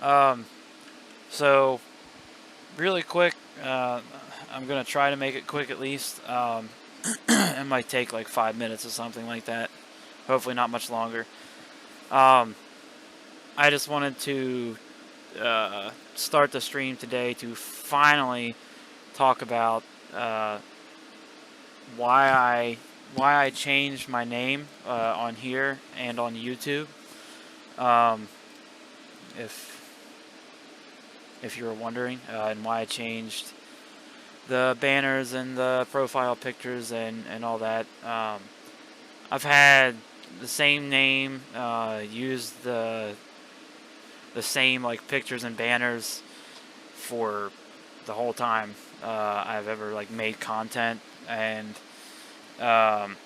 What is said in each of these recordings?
Um, so really quick, I'm gonna try to make it quick at least. It might take like 5 minutes or something like that. Hopefully not much longer. Um, I just wanted to start the stream today to finally talk about uh, why I why I changed my name on here and on YouTube. Um, if you were wondering, and why I changed the banners and the profile pictures and all that. I've had the same name, used the same like pictures and banners for the whole time I've ever like made content, and um,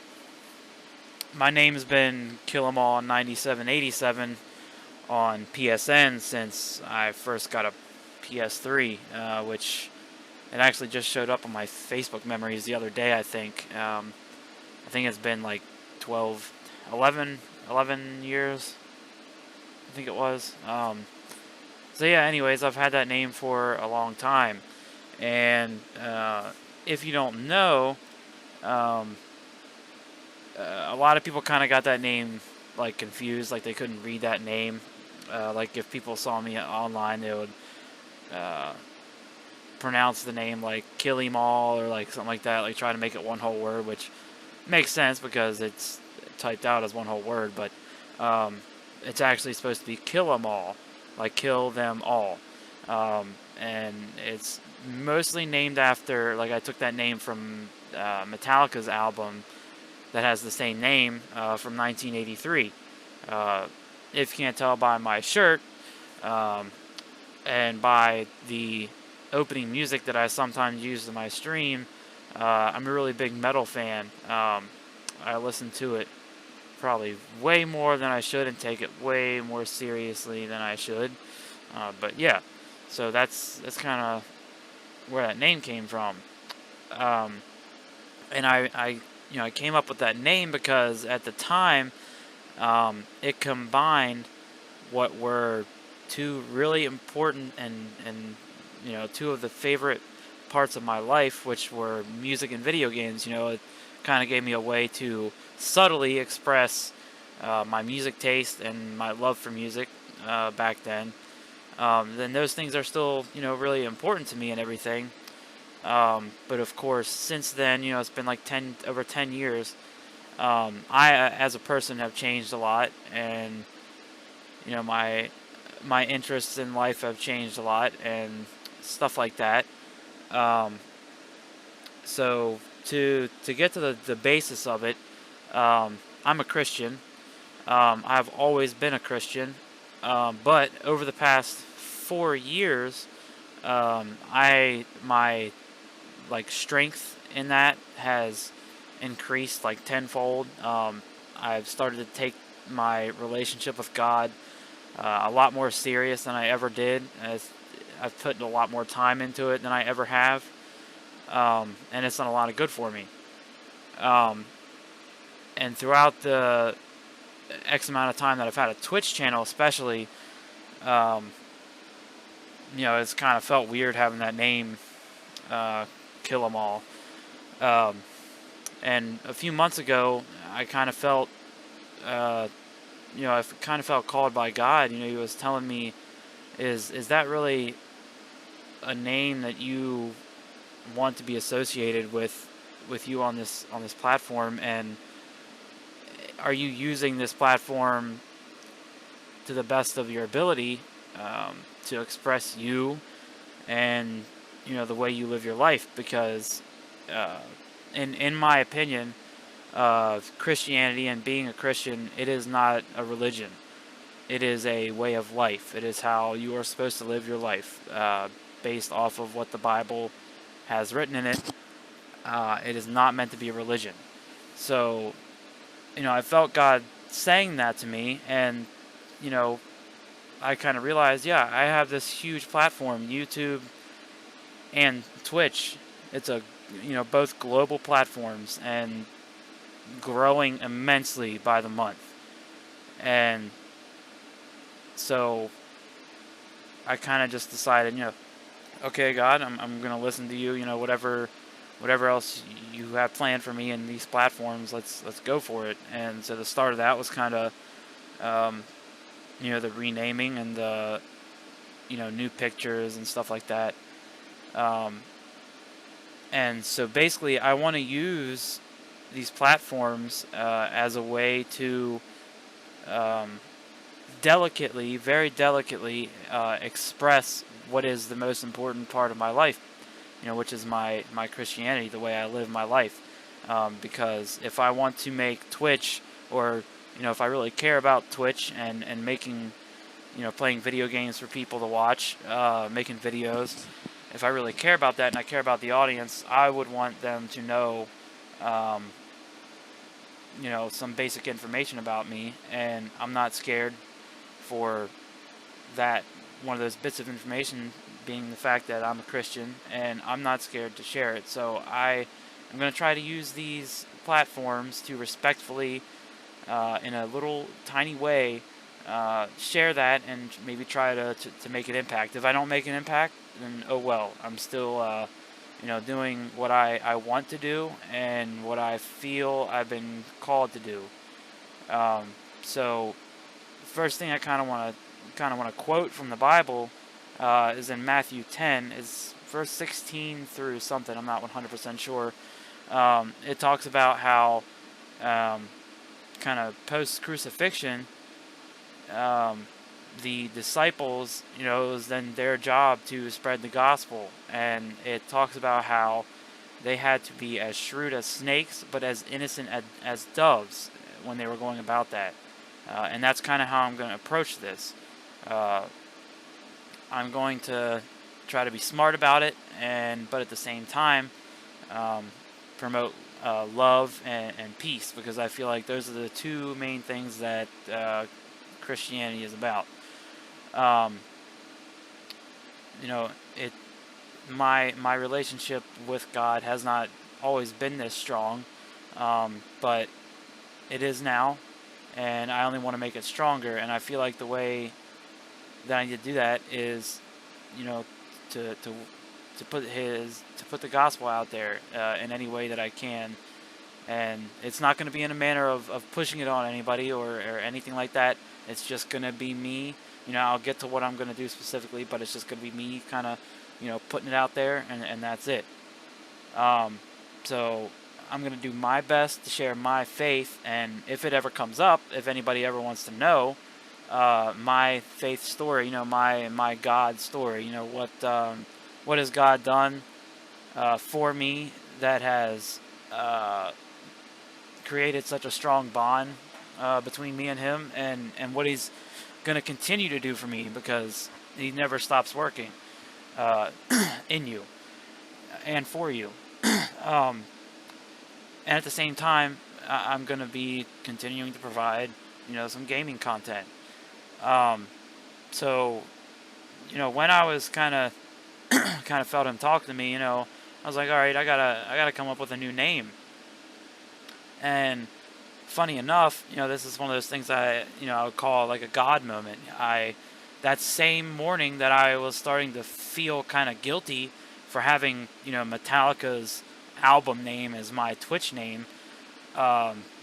my name's been Kill 'Em All 9787 on PSN since I first got a PS3, which it actually just showed up on my Facebook memories the other day. I think it's been like 12, 11 years. I think it was. So yeah. Anyways, I've had that name for a long time, and if you don't know, um, a lot of people kind of got that name like confused, like they couldn't read that name. Like if people saw me online, they would uh, pronounce the name like Kill 'Em All or like something like that, like try to make it one whole word, which makes sense because it's typed out as one whole word, but um, it's actually supposed to be Kill 'Em All, like kill them all. And it's mostly named after, like I took that name from Metallica's album that has the same name from 1983. Uh, if you can't tell by my shirt um, and by the opening music that I sometimes use in my stream, I'm a really big metal fan. I listen to it probably way more than I should and take it way more seriously than I should. But yeah, so that's kind of where that name came from. Um, and I came up with that name because at the time it combined what were two really important and two of the favorite parts of my life, which were music and video games. It kind of gave me a way to subtly express my music taste and my love for music back then. Then those things are still really important to me and everything. But of course, since then, it's been like over 10 years. I, as a person, have changed a lot, and my interests in life have changed a lot, and stuff like that. Um, so to get to the basis of it, I'm a Christian. I've always been a Christian, but over the past 4 years, I my like strength in that has increased like tenfold. I've started to take my relationship with God a lot more serious than I ever did. As I've put a lot more time into it than I ever have, and it's done a lot of good for me. Um, and throughout the X amount of time that I've had a Twitch channel, especially, um, it's kind of felt weird having that name, Kill 'Em All. Um, and a few months ago, I kind of felt, uh, I kind of felt called by God. He was telling me, "Is that really a name that you want to be associated with you on this platform? And are you using this platform to the best of your ability to express you and the way you live your life?" Because uh, in my opinion, Christianity and being a Christian, it is not a religion. It is a way of life. It is how you are supposed to live your life, based off of what the Bible has written in it. It is not meant to be a religion. So, I felt God saying that to me, and you know, I kind of realized, yeah, I have this huge platform, YouTube and Twitch. It's both global platforms and growing immensely by the month. And so I kind of just decided, okay, God, I'm gonna listen to you. Whatever else you have planned for me in these platforms, let's go for it. And so the start of that was kind of, um, the renaming and the, new pictures and stuff like that. Um, and so basically, I want to use these platforms as a way to um, delicately, very delicately, express what is the most important part of my life, which is my Christianity, the way I live my life. Because if I want to make Twitch, or if I really care about Twitch and making, playing video games for people to watch, making videos, if I really care about that and I care about the audience, I would want them to know, um, some basic information about me, and I'm not scared for that one of those bits of information being the fact that I'm a Christian, and I'm not scared to share it. So I am going to try to use these platforms to respectfully, in a little tiny way, share that and maybe try to make an impact. If I don't make an impact, then oh well. I'm still, doing what I want to do and what I feel I've been called to do. Um, so first thing I kind of want to quote from the Bible is in Matthew 10, is verse 16 through something. I'm not 100% sure. It talks about how, kind of post crucifixion, the disciples, it was then their job to spread the gospel, and it talks about how they had to be as shrewd as snakes, but as innocent as doves when they were going about that. And that's kind of how I'm going to approach this. Uh, I'm going to try to be smart about it, but at the same time, um, promote love and peace, because I feel like those are the two main things that Christianity is about. Um, it my relationship with God has not always been this strong, but it is now, and I only want to make it stronger. And I feel like the way that I need to do that is, you know, to to to put the gospel out there in any way that I can. And it's not going to be in a manner of pushing it on anybody or anything like that. It's just going to be me. I'll get to what I'm going to do specifically, but it's just going to be me kind of, putting it out there, and that's it. Um, so I'm going to do my best to share my faith, and if it ever comes up, if anybody ever wants to know my faith story, my God story, what has God done for me that has created such a strong bond between me and Him, and what He's going to continue to do for me, because He never stops working uh, in you and for you. um, and at the same time, I'm going to be continuing to provide, some gaming content. Um, so, when I was kind of felt Him talk to me, I was like, all right, I gotta come up with a new name. And funny enough, this is one of those things I would call like a God moment. That same morning that I was starting to feel kind of guilty for having, Metallica's album name as my Twitch name,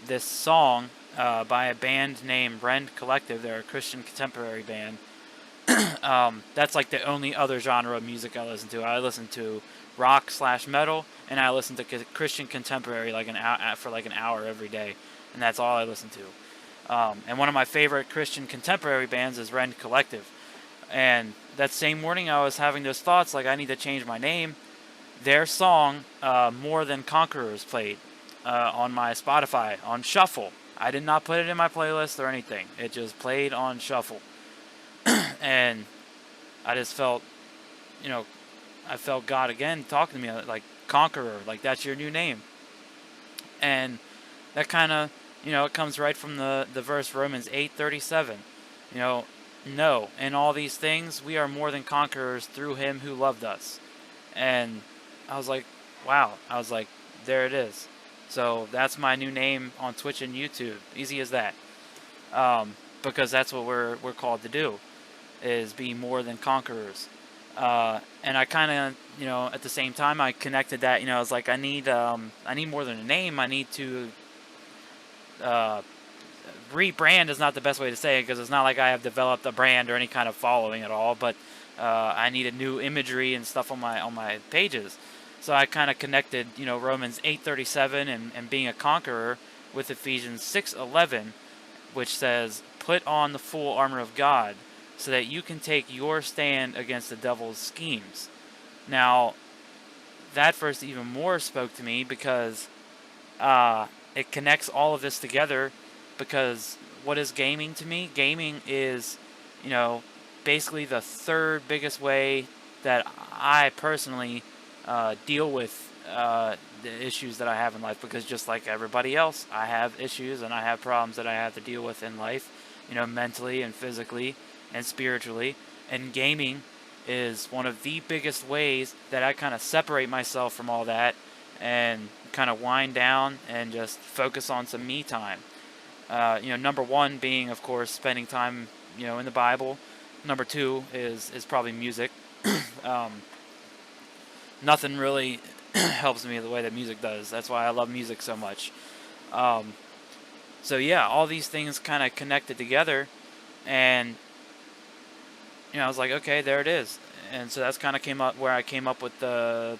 this song by a band named Rend Collective. They're a Christian contemporary band. That's like the only other genre of music I listen to. I listen to rock/metal, and I listen to Christian contemporary like for like an hour every day, and that's all I listen to. And one of my favorite Christian contemporary bands is Rend Collective. And that same morning, I was having those thoughts like I need to change my name. Their song, More Than Conquerors, played on my Spotify on shuffle. I did not put it in my playlist or anything. It just played on shuffle. And I just felt, I felt God again talking to me like, Conqueror, like that's your new name. And that kind of, it comes right from the verse Romans 8:37. No, in all these things we are more than conquerors through Him who loved us. And I was like, wow. I was like, there it is. So that's my new name on Twitch and YouTube. Easy as that. Because that's what we're called to do. is be more than conquerors. And I kind of, at the same time, I connected that. I was like, I need more than a name. I need to uh, rebrand is not the best way to say it, because it's not like I have developed a brand or any kind of following at all. But I needed new imagery and stuff on my pages. So I kind of connected, Romans 8:37 and being a conqueror with Ephesians 6:11, which says, "Put on the full armor of God, so that you can take your stand against the devil's schemes." Now, that verse even more spoke to me because it connects all of this together. Because what is gaming to me? Gaming is, you know, basically the third biggest way that I personally deal with the issues that I have in life. Because just like everybody else, I have issues and I have problems that I have to deal with in life, mentally and physically and spiritually. And gaming is one of the biggest ways that I kind of separate myself from all that and kind of wind down and just focus on some me time. Number one being, of course, spending time, in the Bible. Number two is probably music. um, Nothing really helps me the way that music does. That's why I love music so much. Um, so yeah, all these things kind of connected together, and I was like, okay, there it is. And so that's kind of came up where I came up with the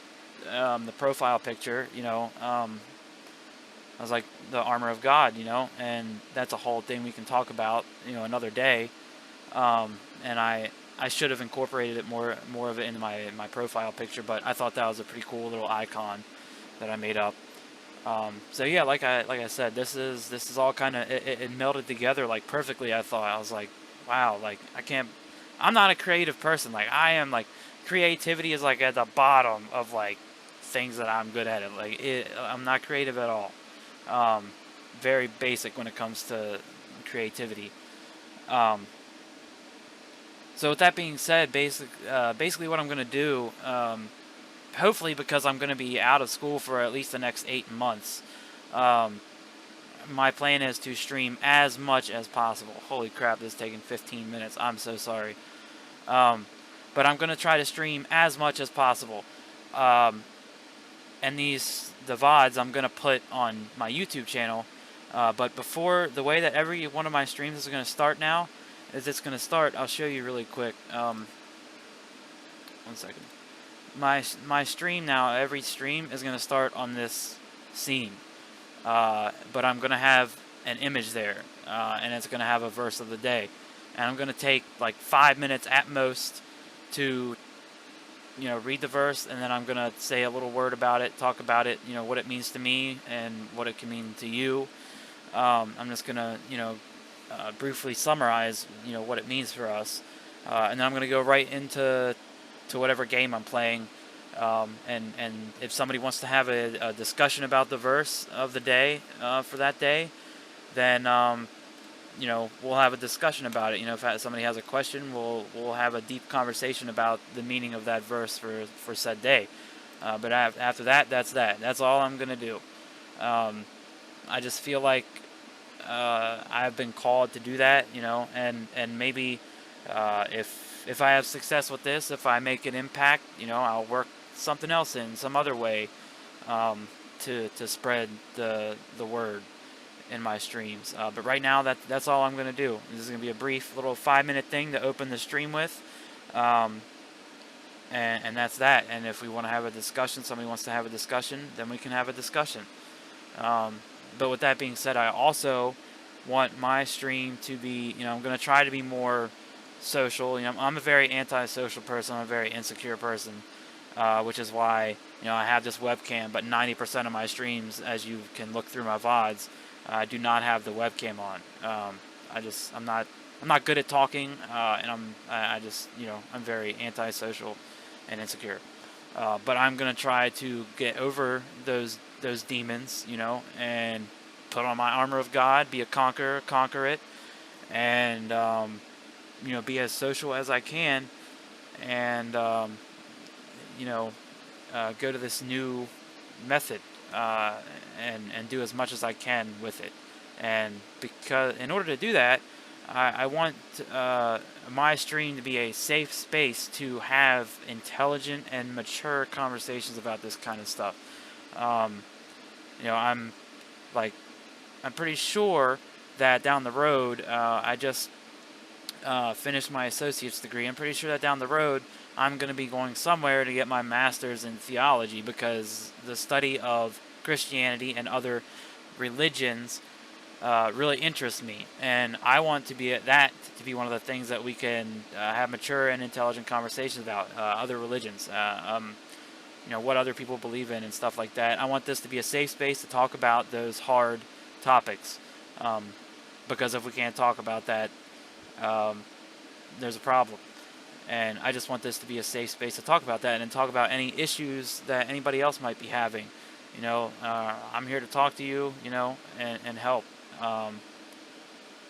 profile picture. I was like, the armor of God, and that's a whole thing we can talk about, another day. And I should have incorporated it more of it in my profile picture, but I thought that was a pretty cool little icon that I made up. So yeah, like I said, this is all kind of it melded together like perfectly. I was like, wow, like I'm not a creative person. Like I am like creativity is like at the bottom of like things that I'm good at. I'm not creative at all. Um, Very basic when it comes to creativity. Um, so with that being said, basically what I'm going to do, hopefully because I'm going to be out of school for at least the next 8 months, um, my plan is to stream as much as possible. Holy crap, this is taking 15 minutes. I'm so sorry. Um, but I'm going to try to stream as much as possible. Um, and the VODs I'm going to put on my YouTube channel. But before, the way that every one of my streams is going to start now, is it's going to start, I'll show you really quick. 1 second. My stream now, every stream is going to start on this scene. But I'm going to have an image there, and it's going to have a verse of the day. And I'm going to take like 5 minutes at most to read the verse, and then I'm going to say a little word about it, talk about it, what it means to me and what it can mean to you. I'm just going to, briefly summarize, what it means for us. And then I'm going to go right into whatever game I'm playing. And if somebody wants to have a discussion about the verse of the day for that day, then we'll have a discussion about it. If somebody has a question, we'll have a deep conversation about the meaning of that verse for said day. But after that, that's all I'm gonna do. I just feel like I've been called to do that, and maybe if I have success with this, if I make an impact, I'll work something else in some other way to spread the word in my streams. But right now, that's all I'm going to do. This is going to be a brief little 5-minute thing to open the stream with. And that's that. And if we want to have a discussion, somebody wants to have a discussion, then we can have a discussion. But with that being said, I also want my stream to be, I'm going to try to be more social. I'm a very antisocial person. I'm a very insecure person, which is why, I have this webcam. But 90% of my streams, as you can look through my VODs, I do not have the webcam on. I'm not good at talking, and I'm very antisocial and insecure. But I'm gonna try to get over those demons, and put on my armor of God, be a conqueror, conquer it, and be as social as I can, and go to this new method. And do as much as I can with it. And because in order to do that, I want my stream to be a safe space to have intelligent and mature conversations about this kind of stuff. Um, you know, like I'm pretty sure that down the road, I just finished my associate's degree. I'm pretty sure that down the road, I'm going to be going somewhere to get my master's in theology, because the study of Christianity and other religions really interests me, and I want to be to be one of the things that we can have mature and intelligent conversations about other religions. What other people believe in and stuff like that. I want this to be a safe space to talk about those hard topics, um, because if we can't talk about that, um, there's a problem. And I just want this to be a safe space to talk about that and talk about any issues that anybody else might be having. I'm here to talk to you, and help. Um,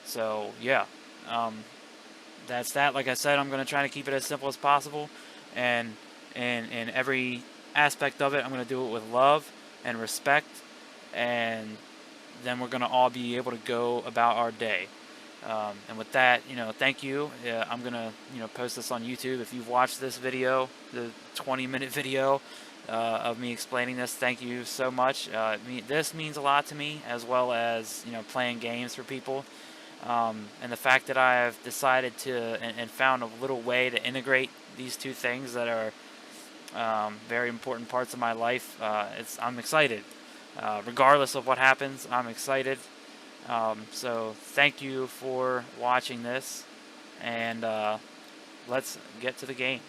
so yeah, um, that's that. Like I said, I'm going to try to keep it as simple as possible, and in every aspect of it, I'm going to do it with love and respect, and then we're going to all be able to go about our day. And with that, thank you. I'm going to, post this on YouTube. If you've watched this video, the 20-minute video of me explaining this, thank you so much. This means a lot to me, as well as, playing games for people. And the fact that I have decided to and found a little way to integrate these two things that are very important parts of my life, I'm excited. Regardless of what happens, I'm excited. So thank you for watching this, and let's get to the game.